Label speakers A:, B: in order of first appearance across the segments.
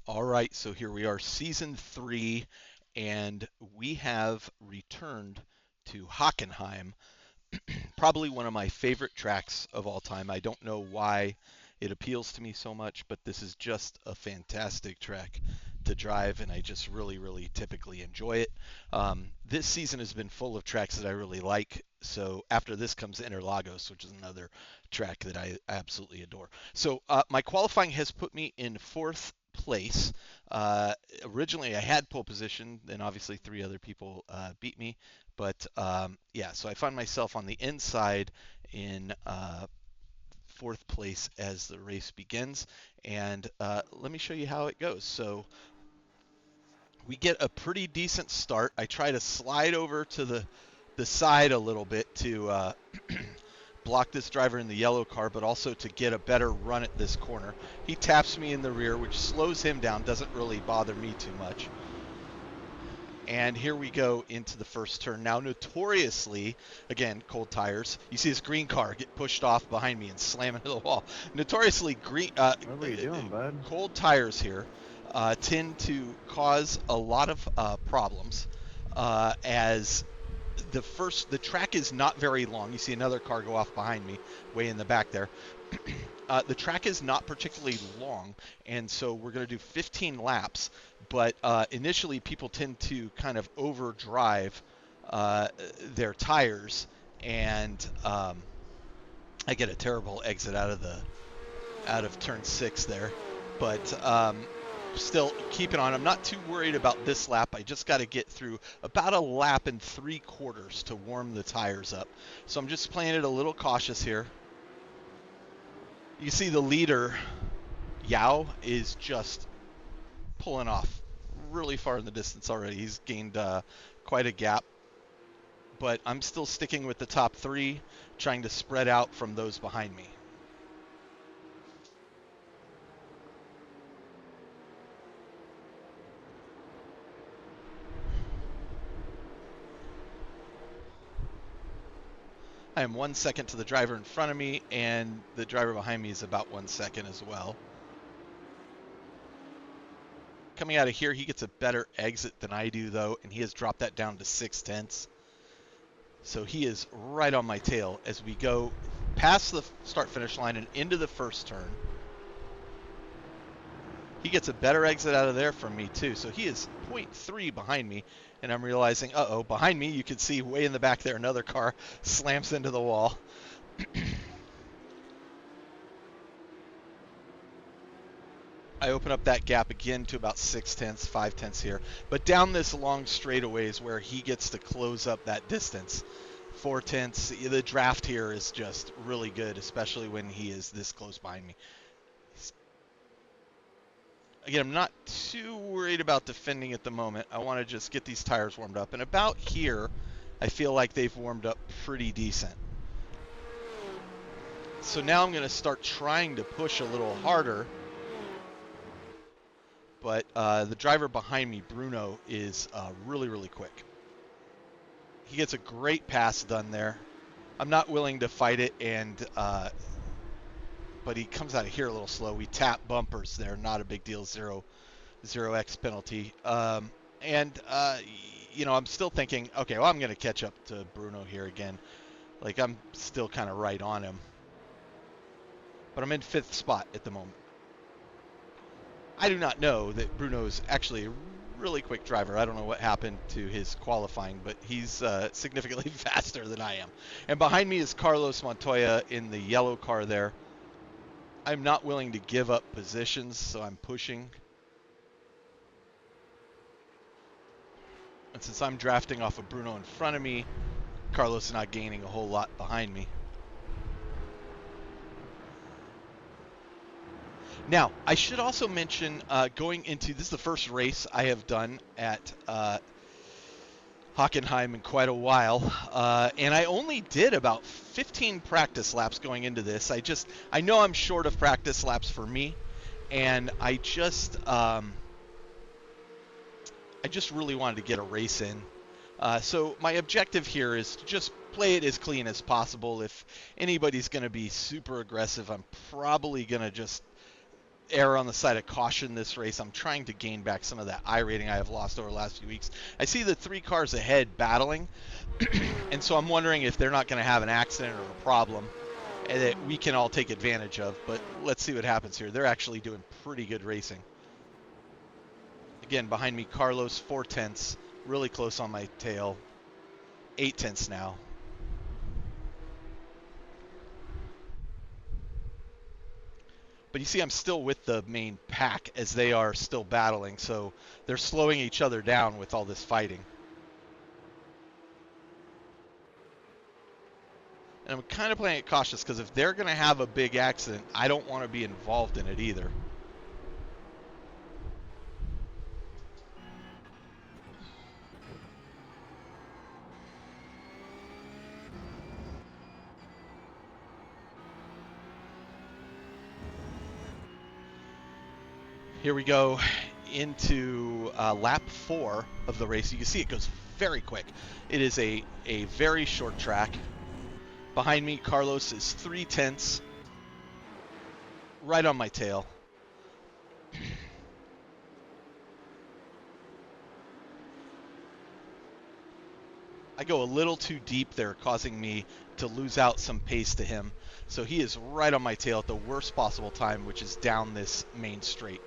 A: All right, so here we are, season 3, and we have returned to Hockenheim, probably one of my favorite tracks of all time. I don't know why it appeals to me so much, but this is just a fantastic track to drive, and I just really, really typically enjoy it. This season has been full of tracks that I really like. So after this comes Interlagos, which is another track that I absolutely adore. So my qualifying has put me in fourth place. Originally, I had pole position, and obviously three other people beat me. But yeah, so I find myself on the inside in fourth place as the race begins. And let me show you how it goes. So we get a pretty decent start. I try to slide over to the side a little bit to block this driver in the yellow car, but also to get a better run at this corner. He taps me in the rear, which slows him down, doesn't really bother me too much. And here we go into the first turn. Now, notoriously, again, cold tires. You see this green car get pushed off behind me and slam into the wall. Notoriously,
B: What were you doing, bud?
A: cold tires here tend to cause a lot of problems as the track is not very long. You see another car go off behind me, way in the back there. The track is not particularly long, and so we're going to do 15 laps. But initially, people tend to kind of overdrive their tires, and I get a terrible exit out of turn 6 there. But still keeping on. I'm not too worried about this lap. I just got to get through about a lap and 3/4 to warm the tires up. So I'm just playing it a little cautious here. You see the leader, Yao, is just pulling off really far in the distance already. He's gained quite a gap. But I'm still sticking with the top 3, trying to spread out from those behind me. I am 1 second to the driver in front of me, and the driver behind me is about 1 second as well. Coming out of here, he gets a better exit than I do, though, and he has dropped that down to 6/10. So he is right on my tail as we go past the start-finish line and into the first turn. He gets a better exit out of there from me, too. So he is 0.3 behind me, and I'm realizing, uh-oh, behind me, you can see way in the back there, another car slams into the wall. I open up that gap again to about 6/10, 5/10 here. But down this long straightaway is where he gets to close up that distance. 4/10. The draft here is just really good, especially when he is this close behind me. Again, I'm not too worried about defending at the moment. I want to just get these tires warmed up. And about here, I feel like they've warmed up pretty decent. So now I'm going to start trying to push a little harder. But the driver behind me, Bruno, is really, really quick. He gets a great pass done there. I'm not willing to fight it, but he comes out of here a little slow. We tap bumpers there, not a big deal, 0x penalty. I'm still thinking, okay, well, I'm going to catch up to Bruno here again. Like, I'm still kind of right on him. But I'm in 5th spot at the moment. I do not know that Bruno is actually a really quick driver. I don't know what happened to his qualifying, but he's significantly faster than I am. And behind me is Carlos Montoya in the yellow car there. I'm not willing to give up positions, so I'm pushing. And since I'm drafting off of Bruno in front of me, Carlos is not gaining a whole lot behind me. Now, I should also mention going into this is the first race I have done at Hockenheim in quite a while, and I only did about 15 practice laps going into this. I know I'm short of practice laps for me, and I just really wanted to get a race in. So my objective here is to just play it as clean as possible. If anybody's going to be super aggressive, I'm probably going to just err on the side of caution this race. I'm trying to gain back some of that iRating I have lost over the last few weeks. I see the 3 cars ahead battling, and so I'm wondering if they're not going to have an accident or a problem and that we can all take advantage of. But let's see what happens here. They're actually doing pretty good racing. Again, behind me, Carlos, 4/10, really close on my tail. 8/10 now. But you see I'm still with the main pack as they are still battling, so they're slowing each other down with all this fighting. And I'm kind of playing it cautious because if they're going to have a big accident, I don't want to be involved in it either. Here we go into lap 4 of the race. You can see it goes very quick. It is a very short track. Behind me, Carlos is 3/10, right on my tail. I go a little too deep there, causing me to lose out some pace to him. So he is right on my tail at the worst possible time, which is down this main straight.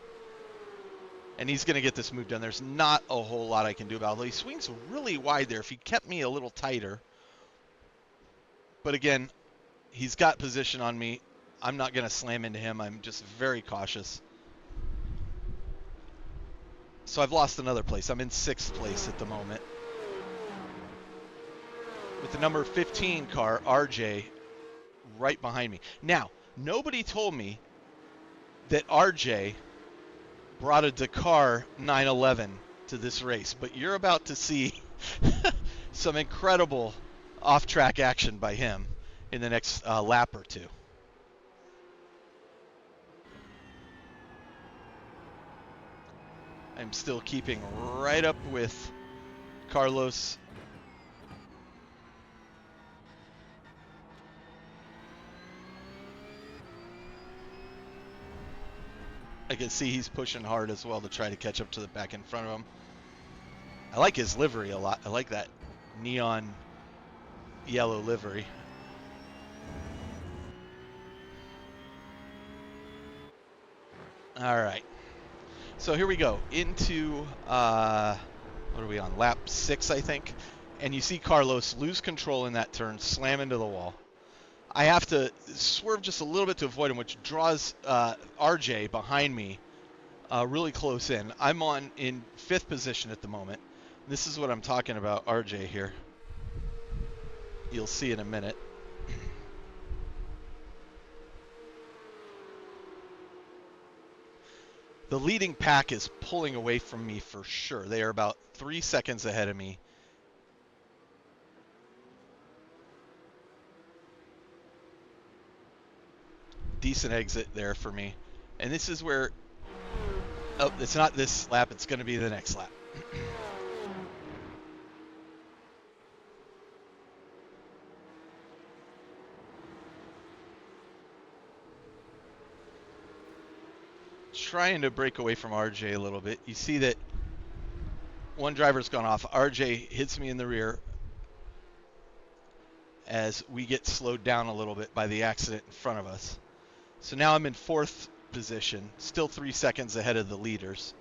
A: And he's going to get this move done. There's not a whole lot I can do about it. Although he swings really wide there. If he kept me a little tighter. But again, he's got position on me. I'm not going to slam into him. I'm just very cautious. So I've lost another place. I'm in 6th place at the moment. With the number 15 car, RJ, right behind me. Now, nobody told me that RJ brought a Dakar 911 to this race, but you're about to see some incredible off-track action by him in the next lap or two. I'm still keeping right up with Carlos. I can see he's pushing hard as well to try to catch up to the back in front of him. I like his livery a lot. I like that neon yellow livery. All right. So here we go into, what are we on, lap 6, I think. And you see Carlos lose control in that turn, slam into the wall. I have to swerve just a little bit to avoid him, which draws RJ behind me really close in. I'm in 5th position at the moment. This is what I'm talking about, RJ here. You'll see in a minute. The leading pack is pulling away from me for sure. They are about 3 seconds ahead of me. Decent exit there for me. And this is where, oh, it's not this lap, it's going to be the next lap. Trying to break away from RJ a little bit. You see that one driver's gone off. RJ hits me in the rear as we get slowed down a little bit by the accident in front of us. So now I'm in 4th position, still 3 seconds ahead of the leaders.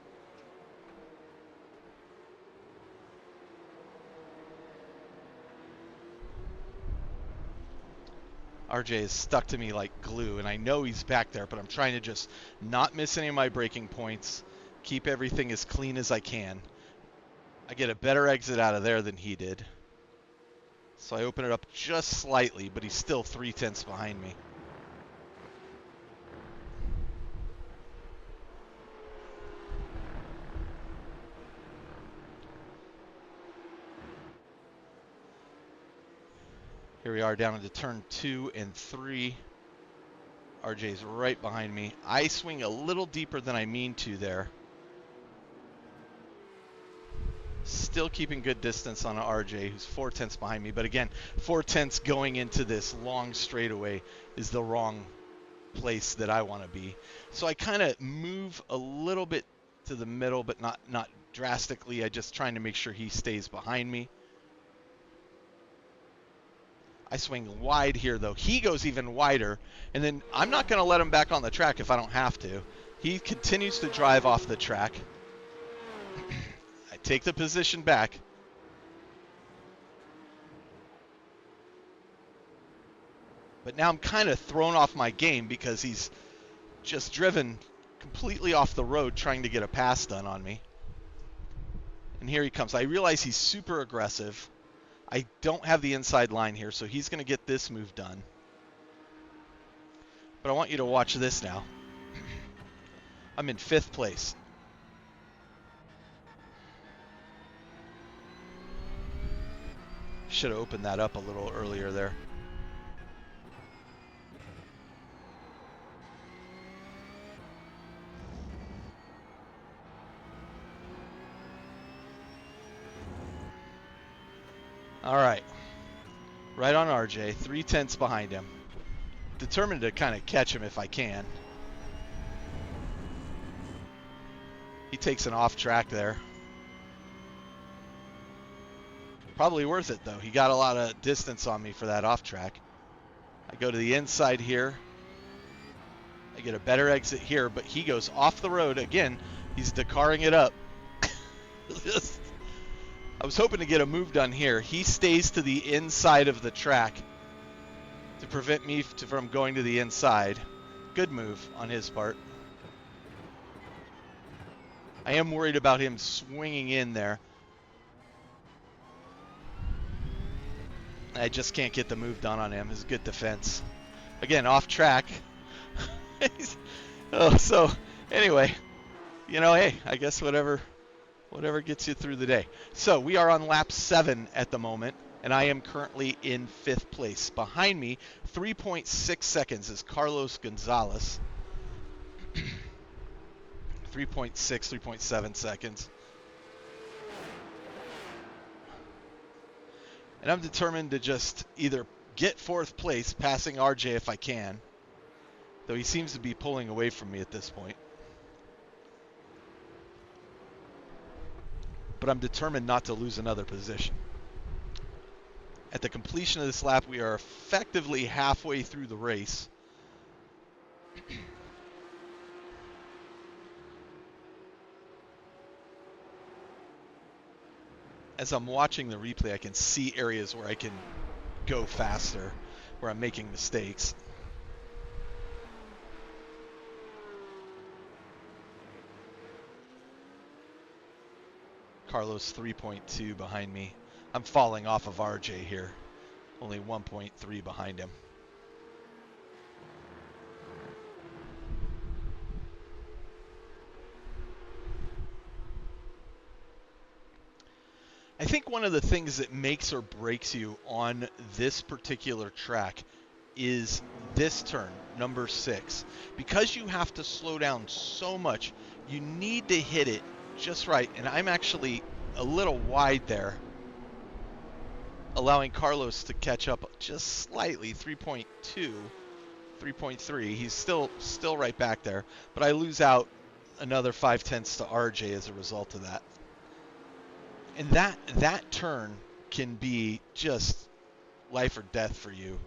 A: RJ is stuck to me like glue, and I know he's back there, but I'm trying to just not miss any of my braking points, keep everything as clean as I can. I get a better exit out of there than he did. So I open it up just slightly, but he's still 3/10 behind me. Here we are down into turn 2 and 3. RJ's right behind me. I swing a little deeper than I mean to there. Still keeping good distance on RJ, who's 4/10 behind me. But again, 4/10 going into this long straightaway is the wrong place that I want to be. So I kind of move a little bit to the middle, but not drastically. I just trying to make sure he stays behind me. I swing wide here, though. He goes even wider, and then I'm not going to let him back on the track if I don't have to. He continues to drive off the track. I take the position back. But now I'm kind of thrown off my game because he's just driven completely off the road trying to get a pass done on me. And here he comes. I realize he's super aggressive. I don't have the inside line here, so he's going to get this move done. But I want you to watch this now. I'm in 5th place. Should have opened that up a little earlier there. All right. Right on RJ, 3/10 behind him. Determined to kind of catch him if I can. He takes an off track there. Probably worth it, though. He got a lot of distance on me for that off track. I go to the inside here. I get a better exit here, but he goes off the road. Again, he's Dakarring it up. I was hoping to get a move done here. He stays to the inside of the track to prevent me from going to the inside. Good move on his part. I am worried about him swinging in there. I just can't get the move done on him. It's good defense. Again, off track. So anyway, hey, I guess whatever gets you through the day. So we are on lap 7 at the moment, and I am currently in 5th place. Behind me, 3.6 seconds is Carlos Gonzalez. 3.7 seconds. And I'm determined to just either get 4th place, passing RJ if I can, though he seems to be pulling away from me at this point. But I'm determined not to lose another position. At the completion of this lap, we are effectively halfway through the race. As I'm watching the replay, I can see areas where I can go faster, where I'm making mistakes. Carlos 3.2 behind me. I'm falling off of RJ here. Only 1.3 behind him. I think one of the things that makes or breaks you on this particular track is this turn, number 6. Because you have to slow down so much, you need to hit it just right. And I'm actually a little wide there, allowing Carlos to catch up just slightly, 3.2, 3.3. He's still right back there, but I lose out another 0.5 to RJ as a result of that. And that turn can be just life or death for you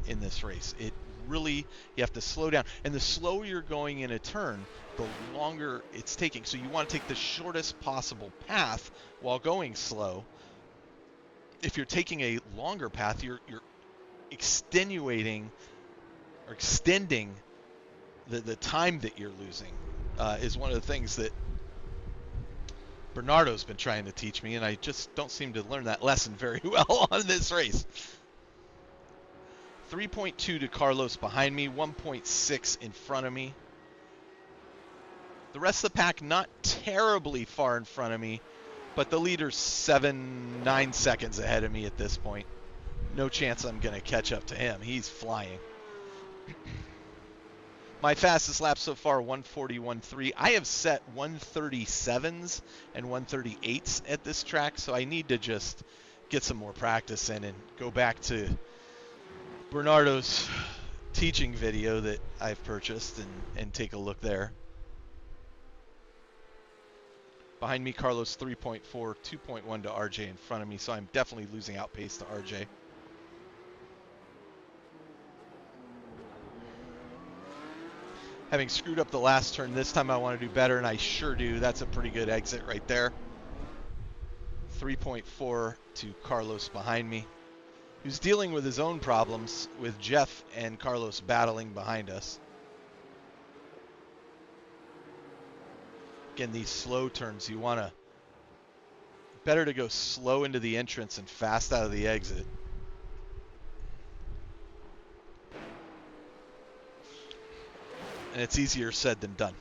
A: in this race. It really, you have to slow down. And the slower you're going in a turn, the longer it's taking. So you want to take the shortest possible path while going slow. If you're taking a longer path, you're extenuating or extending the time that you're losing, is one of the things that Bernardo's been trying to teach me, and I just don't seem to learn that lesson very well on this race. 3.2 to Carlos behind me, 1.6 in front of me. The rest of the pack not terribly far in front of me, but the leader's 9 seconds ahead of me at this point. No chance I'm going to catch up to him. He's flying. My fastest lap so far, 1:41.3. I have set 1:37s and 1:38s at this track, so I need to just get some more practice in and go back to Bernardo's teaching video that I've purchased and take a look there. Behind me, Carlos 3.4, 2.1 to RJ in front of me, so I'm definitely losing outpace to RJ. Having screwed up the last turn, this time I want to do better, and I sure do. That's a pretty good exit right there. 3.4 to Carlos behind me, who's dealing with his own problems with Jeff and Carlos battling behind us. Again, these slow turns, you want to, better to go slow into the entrance and fast out of the exit. And it's easier said than done.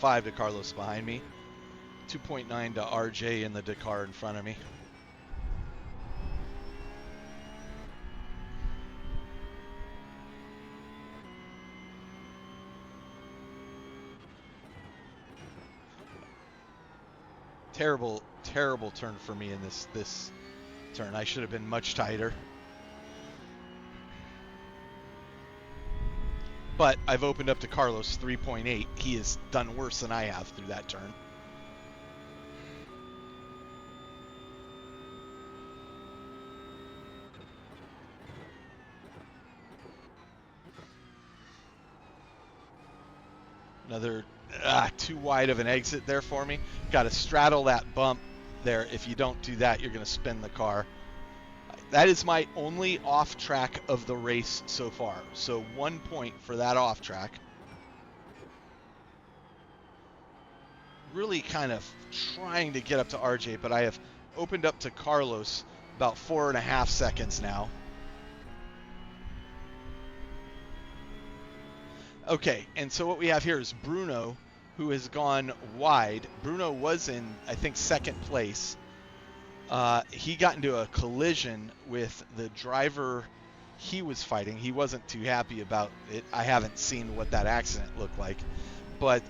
A: .5 to Carlos behind me, 2.9 to RJ in the Dakar in front of me. Terrible, terrible turn for me in this turn. I should have been much tighter. But I've opened up to Carlos 3.8. He has done worse than I have through that turn. Another too wide of an exit there for me. Got to straddle that bump there. If you don't do that, you're going to spin the car. That is my only off track of the race so far. So 1 point for that off track. Really kind of trying to get up to RJ, but I have opened up to Carlos about 4.5 seconds now. Okay, and so what we have here is Bruno, who has gone wide. Bruno was in, I think, second place. He got into a collision with the driver he was fighting. He wasn't too happy about it. I haven't seen what that accident looked like. But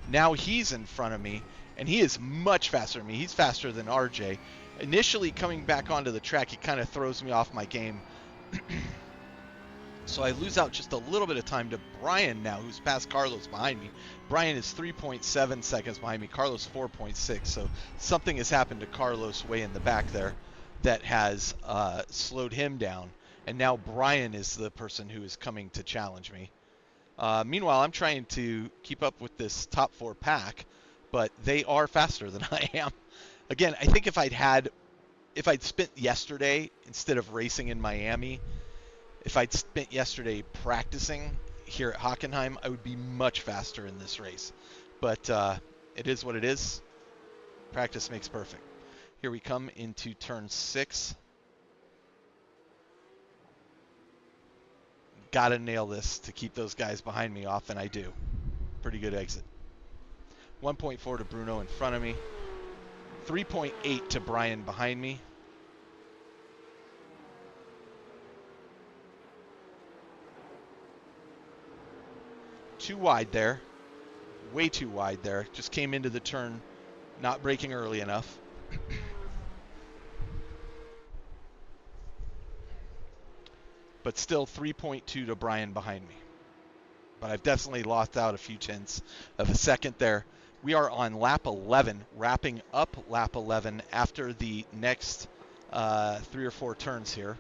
A: now he's in front of me, and he is much faster than me. He's faster than RJ. Initially coming back onto the track, he kind of throws me off my game. So I lose out just a little bit of time to Brian now, who's past Carlos behind me. Brian is 3.7 seconds behind me, Carlos 4.6. So something has happened to Carlos way in the back there that has slowed him down. And now Brian is the person who is coming to challenge me. Meanwhile, I'm trying to keep up with this top four pack, but they are faster than I am. Again, I think if I'd spent yesterday instead of racing in Miami, if I'd spent yesterday practicing here at Hockenheim, I would be much faster in this race. But it is what it is. Practice makes perfect. Here we come into turn 6. Got to nail this to keep those guys behind me off, and I do. Pretty good exit. 1.4 to Bruno in front of me. 3.8 to Brian behind me. Too wide there. Way too wide there. Just came into the turn not braking early enough. But still 3.2 to Brian behind me. But I've definitely lost out a few tenths of a second there. We are on lap 11, wrapping up lap 11 after the next 3 or 4 turns here.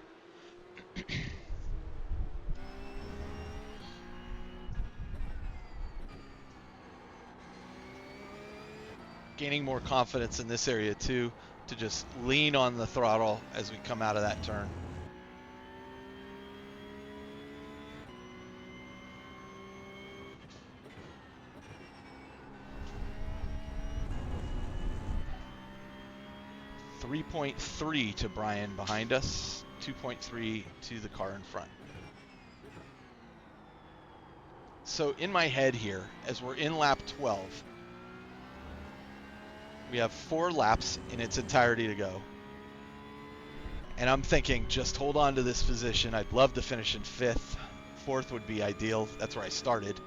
A: Gaining more confidence in this area too, to just lean on the throttle as we come out of that turn. .3 to Brian behind us, 2.3 to the car in front. So in my head here, as we're in lap 12, we have 4 laps in its entirety to go. And I'm thinking, just hold on to this position. I'd love to finish in 5th. 4th would be ideal. That's where I started.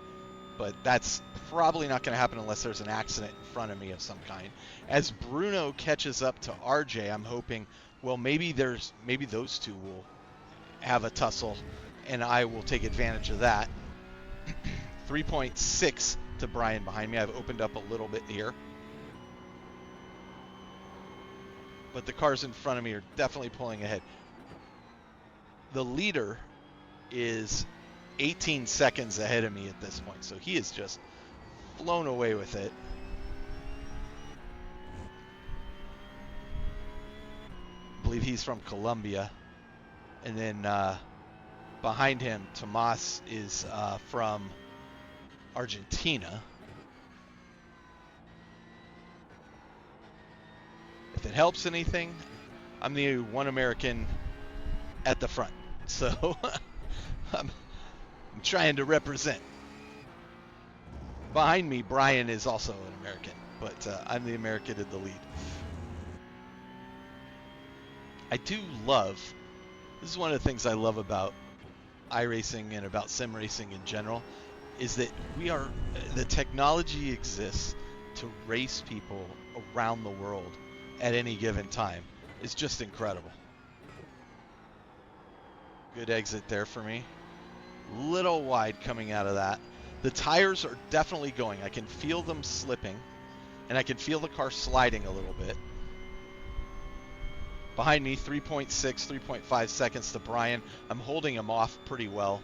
A: But that's probably not going to happen unless there's an accident in front of me of some kind. As Bruno catches up to RJ, I'm hoping, well, maybe those two will have a tussle, and I will take advantage of that. 3.6 to Brian behind me. I've opened up a little bit here. But the cars in front of me are definitely pulling ahead. The leader is 18 seconds ahead of me at this point, so he is just flown away with it. I believe he's from Colombia. And then behind him, Tomas is from Argentina. If it helps anything, I'm the one American at the front. So I'm trying to represent. Behind me, Brian is also an American, but I'm the American in the lead. I do love, this is one of the things I love about iRacing and about sim racing in general, is that the technology exists to race people around the world at any given time. It's just incredible. Good exit there for me. Little wide coming out of that. The tires are definitely going. I can feel them slipping, and I can feel the car sliding a little bit. Behind me, 3.6, 3.5 seconds to Brian. I'm holding him off pretty well.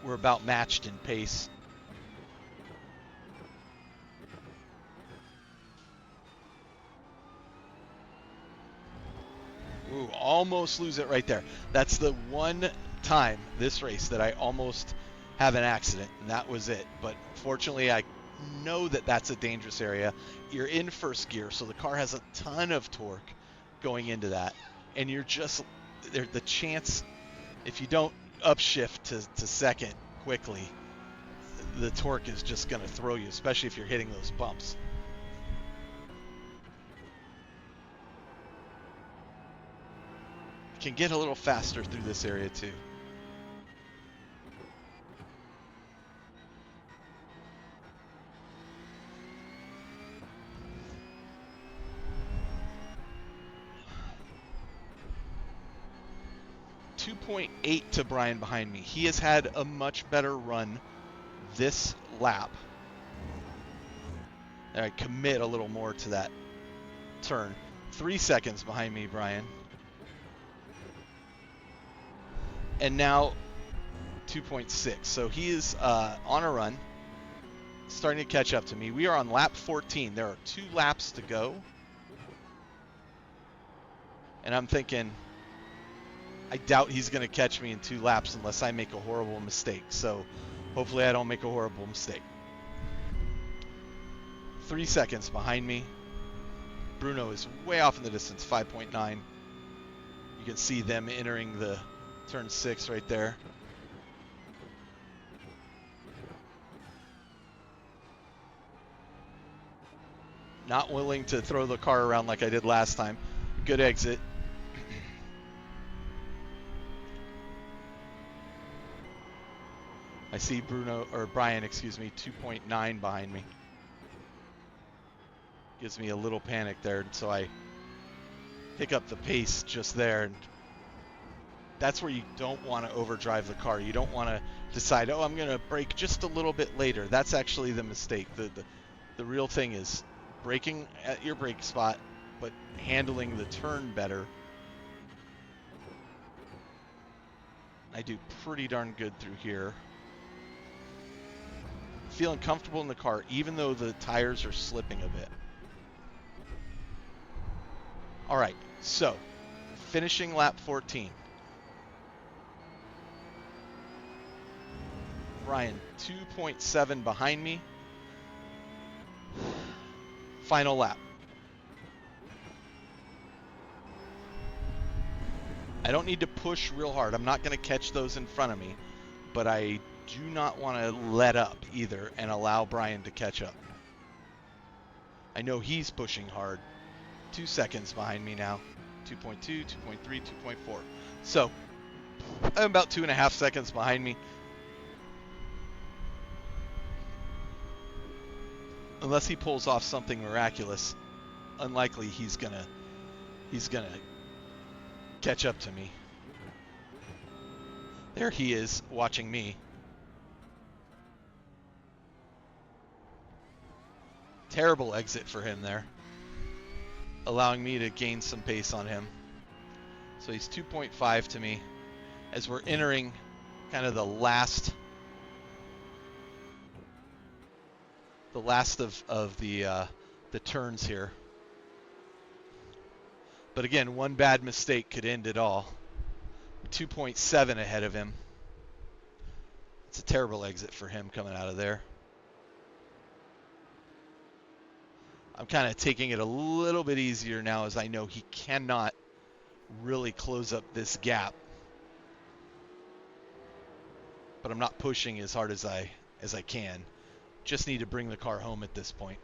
A: We're about matched in pace. Ooh, almost lose it right there. That's the one time this race that I almost have an accident, and that was it. But fortunately, I know that that's a dangerous area. You're in first gear, so the car has a ton of torque going into that, and you're just there. The chance, if you don't upshift to second quickly, the torque is just going to throw you, especially if you're hitting those bumps. Can get a little faster through this area too. .8 to Brian behind me. He has had a much better run this lap. I commit a little more to that turn. 3 seconds behind me, Brian. And now 2.6. So he is on a run, starting to catch up to me. We are on lap 14. There are 2 laps to go. And I'm thinking, I doubt he's going to catch me in 2 laps unless I make a horrible mistake. So hopefully I don't make a horrible mistake. 3 seconds behind me. Bruno is way off in the distance, 5.9. You can see them entering the turn 6 right there. Not willing to throw the car around like I did last time. Good exit. I see Brian, 2.9 behind me. Gives me a little panic there, so I pick up the pace just there. And that's where you don't want to overdrive the car. You don't want to decide, oh, I'm going to brake just a little bit later. That's actually the mistake. The real thing is braking at your brake spot, but handling the turn better. I do pretty darn good through here. Feeling comfortable in the car, even though the tires are slipping a bit. All right, so finishing lap 14. Brian, 2.7 behind me. Final lap. I don't need to push real hard. I'm not going to catch those in front of me, but I do not want to let up either and allow Brian to catch up. I know he's pushing hard. 2 seconds behind me now. 2.2, 2.3, 2.4. So I'm about 2.5 seconds behind me. Unless he pulls off something miraculous, unlikely he's gonna catch up to me. There he is, watching me. Terrible exit for him there, allowing me to gain some pace on him. So he's 2.5 to me as we're entering kind of the last of the turns here. But again, one bad mistake could end it all. 2.7 ahead of him. It's a terrible exit for him coming out of there. I'm kind of taking it a little bit easier now as I know he cannot really close up this gap. But I'm not pushing as hard as I can. Just need to bring the car home at this point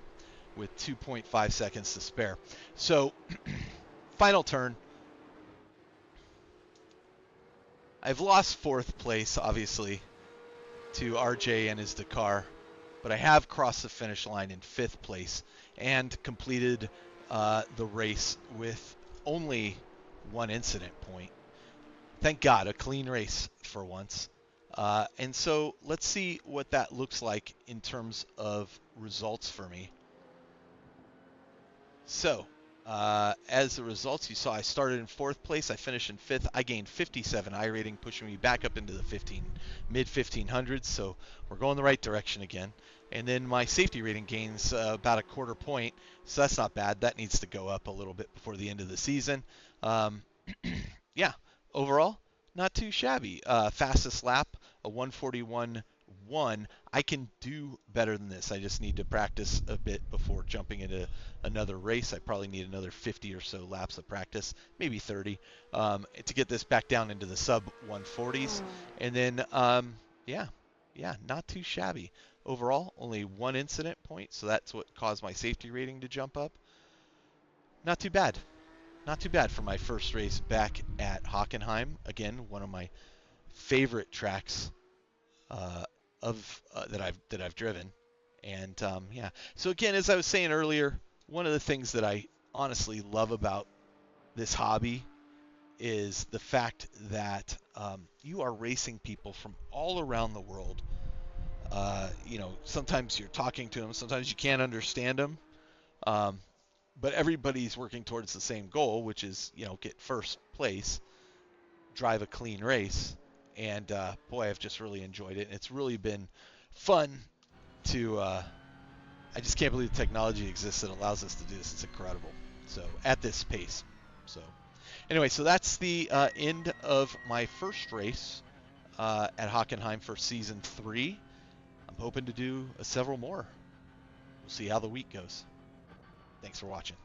A: with 2.5 seconds to spare. So, final turn. I've lost 4th place, obviously, to RJ and his Dakar, but I have crossed the finish line in 5th place and completed the race with only 1 incident point. Thank God, a clean race for once. And so let's see what that looks like in terms of results for me. So, as the results, you saw I started in 4th place. I finished in 5th. I gained 57 iRating, pushing me back up into the mid 1500s. So we're going the right direction again. And then my safety rating gains about a 1/4 point. So that's not bad. That needs to go up a little bit before the end of the season. Yeah, overall, not too shabby. Fastest lap, a 1:41.1. I can do better than this. I just need to practice a bit before jumping into another race. I probably need another 50 or so laps of practice, maybe 30, to get this back down into the sub 140s. And then, yeah, not too shabby. Overall, only 1 incident point, so that's what caused my safety rating to jump up. Not too bad. Not too bad for my first race back at Hockenheim. Again, one of my favorite tracks that I've driven. And yeah, so again, as I was saying earlier, one of the things that I honestly love about this hobby is the fact that you are racing people from all around the world. Sometimes you're talking to them, sometimes you can't understand them. But everybody's working towards the same goal, which is, get first place, drive a clean race. And boy, I've just really enjoyed it. And it's really been fun to, I just can't believe the technology exists that allows us to do this. It's incredible. So at this pace. So anyway, so that's the end of my first race at Hockenheim for season 3. I'm hoping to do several more. We'll see how the week goes. Thanks for watching.